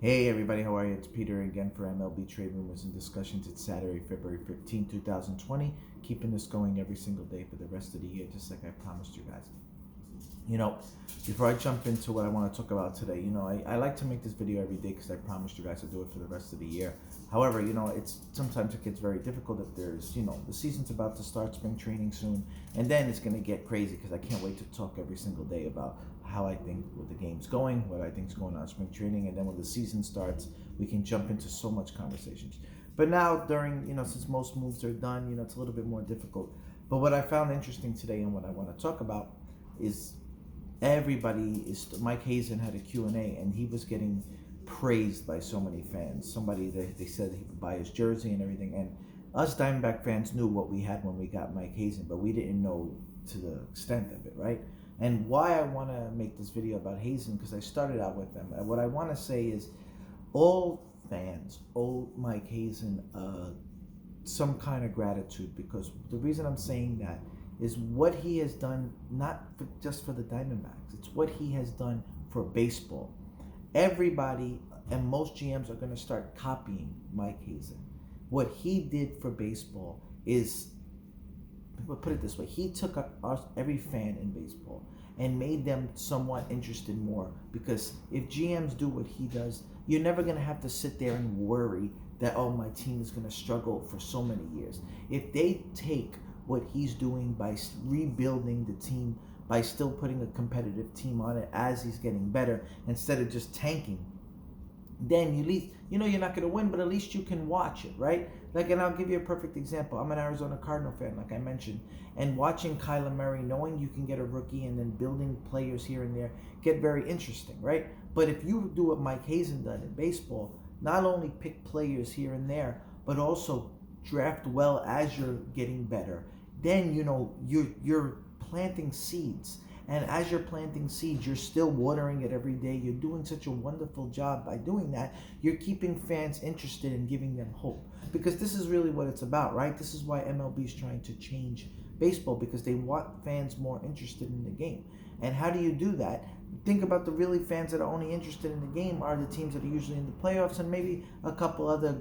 Hey everybody, how are you? It's Peter again for MLB Trade Rumors and Discussions. It's Saturday, February 15, 2020. Keeping this going every single day for the rest of the year, just like I promised you guys. Before I jump into what I want to talk about today, I like to make this video every day because I promised you guys to do it for the rest of the year. However, sometimes it gets very difficult if there's, the season's about to start, spring training soon, and then it's going to get crazy because I can't wait to talk every single day about how I think what the game's going, what I think's going on in spring training, and then when the season starts, we can jump into so much conversations. But now since most moves are done, it's a little bit more difficult. But what I found interesting today and what I want to talk about is Mike Hazen had a Q&A and he was getting praised by so many fans. They said he would buy his jersey and everything, and us Diamondback fans knew what we had when we got Mike Hazen, but we didn't know to the extent of it, right? And why I want to make this video about Hazen, because I started out with them. And what I want to say is all fans owe Mike Hazen some kind of gratitude, because the reason I'm saying that is what he has done, just for the Diamondbacks. It's what he has done for baseball. Everybody and most GMs are going to start copying Mike Hazen. What he did for baseball is, put it this way, he took every fan in baseball and made them somewhat interested more, because if GMs do what he does, you're never going to have to sit there and worry that, oh, my team is going to struggle for so many years. If they take what he's doing by rebuilding the team, by still putting a competitive team on it as he's getting better, instead of just tanking, then at least, you're not going to win, but at least you can watch it, right? And I'll give you a perfect example. I'm an Arizona Cardinal fan, like I mentioned, and watching Kyler Murray, knowing you can get a rookie and then building players here and there, get very interesting, right? But if you do what Mike Hazen done in baseball, not only pick players here and there, but also draft well as you're getting better, then you're planting seeds. And as you're planting seeds, you're still watering it every day. You're doing such a wonderful job by doing that. You're keeping fans interested and giving them hope. Because this is really what it's about, right? This is why MLB is trying to change baseball, because they want fans more interested in the game. And how do you do that? Think about the really fans that are only interested in the game are the teams that are usually in the playoffs and maybe a couple other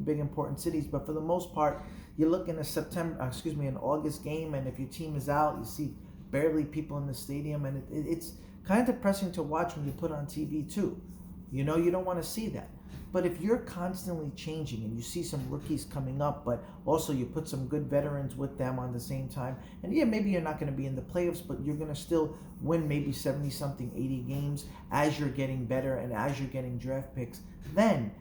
big important cities. But for the most part, you look in an August game, and if your team is out, you see barely people in the stadium, and it's kind of depressing to watch when you put on TV too. You don't want to see that. But if you're constantly changing and you see some rookies coming up, but also you put some good veterans with them on the same time, and yeah, maybe you're not going to be in the playoffs, but you're going to still win maybe 70-something, 80 games as you're getting better and as you're getting draft picks, then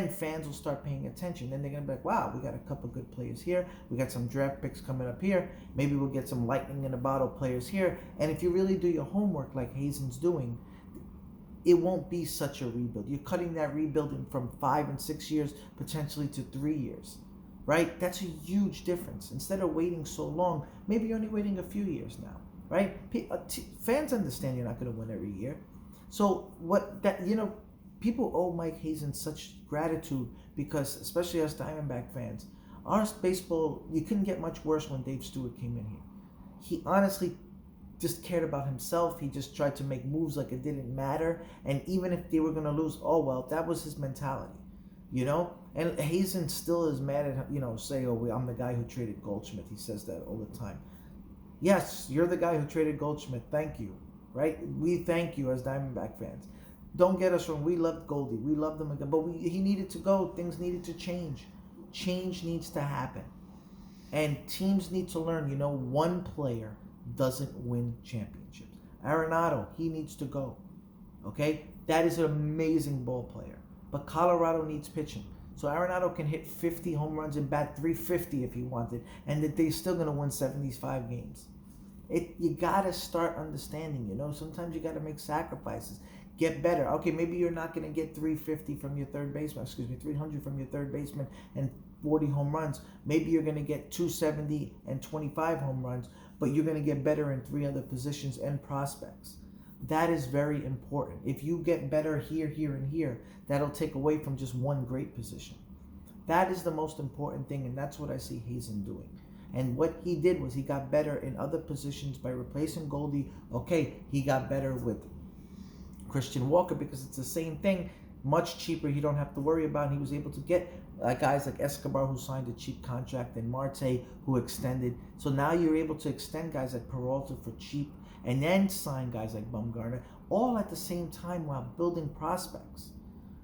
fans will start paying attention. Then they're going to be like, wow, we got a couple good players here. We got some draft picks coming up here. Maybe we'll get some lightning in a bottle players here. And if you really do your homework like Hazen's doing, it won't be such a rebuild. You're cutting that rebuilding from 5 and 6 years potentially to 3 years, right? That's a huge difference. Instead of waiting so long, maybe you're only waiting a few years now, right? Fans understand you're not going to win every year. So people owe Mike Hazen such gratitude, because especially us Diamondback fans, our baseball, you couldn't get much worse when Dave Stewart came in here. He honestly just cared about himself. He just tried to make moves like it didn't matter. And even if they were going to lose, oh, well, that was his mentality, And Hazen still is mad at, say, oh, I'm the guy who traded Goldschmidt. He says that all the time. Yes, you're the guy who traded Goldschmidt. Thank you, right? We thank you as Diamondback fans. Don't get us wrong. We loved Goldie. We loved him again. But he needed to go. Things needed to change. Change needs to happen. And teams need to learn, one player doesn't win championships. Arenado, he needs to go. Okay? That is an amazing ball player. But Colorado needs pitching. So Arenado can hit 50 home runs and bat 350 if he wanted. And that they're still going to win 75 games. You got to start understanding, Sometimes you got to make sacrifices. Get better. Okay, maybe you're not going to get 350 from your third baseman, 300 from your third baseman and 40 home runs. Maybe you're going to get 270 and 25 home runs, but you're going to get better in 3 other positions and prospects. That is very important. If you get better here, here, and here, that'll take away from just one great position. That is the most important thing, and that's what I see Hazen doing. And what he did was he got better in other positions by replacing Goldie. Okay, he got better with Christian Walker, because it's the same thing. much cheaper. You don't have to worry about. He was able to get guys like Escobar, who signed a cheap contract, and Marte, who extended. So now you're able to extend guys like Peralta for cheap, and then sign guys like Bumgarner, all at the same time while building prospects,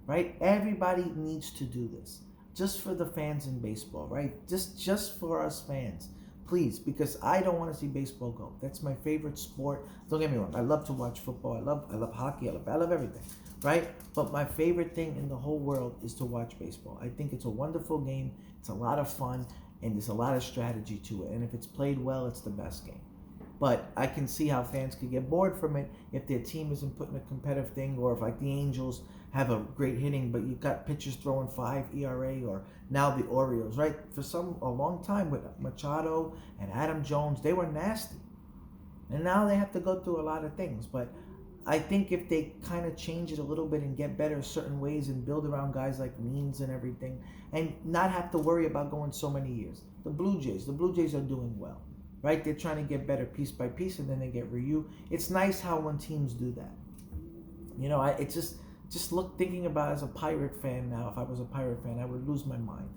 right? Everybody needs to do this, just for the fans in baseball, right? Just for us fans, please, because I don't want to see baseball go. That's my favorite sport. Don't get me wrong. I love to watch football. I love hockey. I love everything, right? But my favorite thing in the whole world is to watch baseball. I think it's a wonderful game. It's a lot of fun, and there's a lot of strategy to it. And if it's played well, it's the best game. But I can see how fans could get bored from it if their team isn't putting a competitive thing, or if like the Angels have a great hitting, but you've got pitchers throwing 5 ERA, or now the Orioles, right? For a long time with Machado and Adam Jones, they were nasty. And now they have to go through a lot of things. But I think if they kind of change it a little bit and get better certain ways and build around guys like Means and everything, and not have to worry about going so many years. The Blue Jays are doing well, right? They're trying to get better piece by piece, and then they get Ryu. It's nice how when teams do that. You know, it's just look, thinking about it as a Pirate fan now. If I was a Pirate fan, I would lose my mind,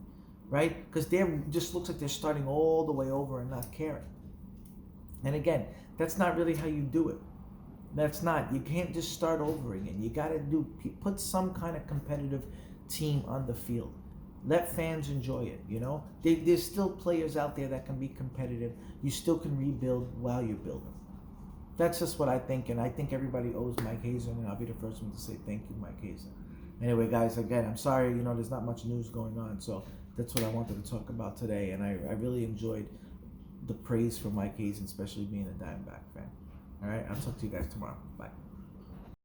right? Because they're just looks like they're starting all the way over and not caring. And again, that's not really how you do it. That's not. You can't just start over again. You got to put some kind of competitive team on the field. Let fans enjoy it, you know? There's still players out there that can be competitive. You still can rebuild while you're building. That's just what I think, and I think everybody owes Mike Hazen, and I'll be the first one to say thank you, Mike Hazen. Anyway, guys, again, I'm sorry, you know, there's not much news going on, so that's what I wanted to talk about today, and I really enjoyed the praise for Mike Hazen, especially being a Diamondback fan. All right, I'll talk to you guys tomorrow. Bye.